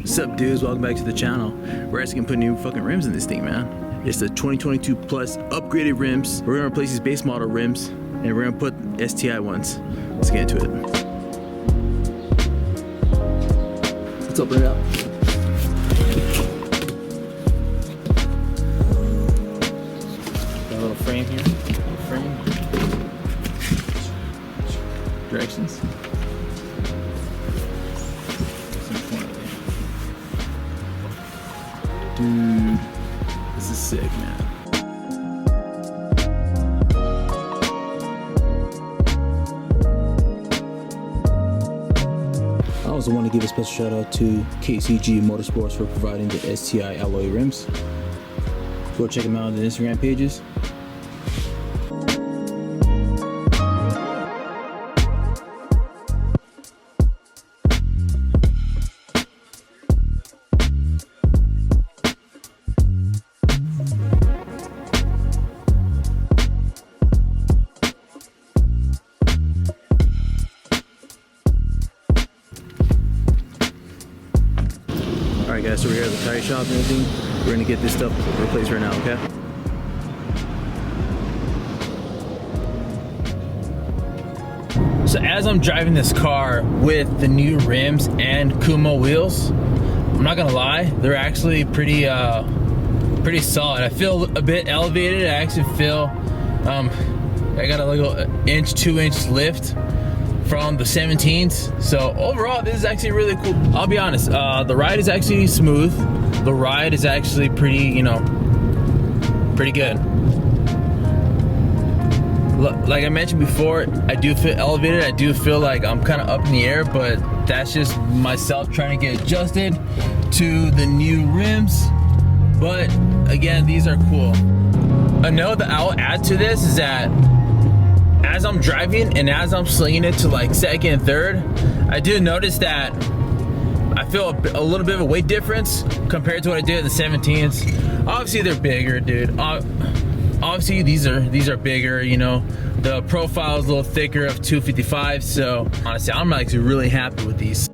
What's up, dudes? Welcome back to the channel. We're actually gonna put new fucking rims in this thing, man. It's the 2022 plus upgraded rims. We're gonna replace these base model rims and we're gonna put STI ones. Let's get into it. Let's open it up. Got a little frame here. Directions. Dude, this is sick, man. I also want to give a special shout out to KCG Motorsports for providing the STI alloy rims. Go check them out on the Instagram pages. Alright guys, so we're here at the tire shop and everything. We're gonna get this stuff replaced right now, okay? So as I'm driving this car with the new rims and Kumho wheels, I'm not gonna lie, they're actually pretty solid. I feel a bit elevated. I actually feel I got a little 2-inch lift from the 17s. So overall, this is actually really cool. I'll be honest, the ride is actually smooth. The ride is actually pretty, pretty good. Like I mentioned before, I do feel elevated. I do feel like I'm kind of up in the air, but that's just myself trying to get adjusted to the new rims. But again, these are cool. A note that I'll add to this is that as I'm driving and as I'm slinging it to like second and third, I do notice that I feel a little bit of a weight difference compared to what I did in the 17s. Obviously they're bigger, dude. Obviously these are bigger, the profile is a little thicker of 255, so honestly I'm actually really happy with these.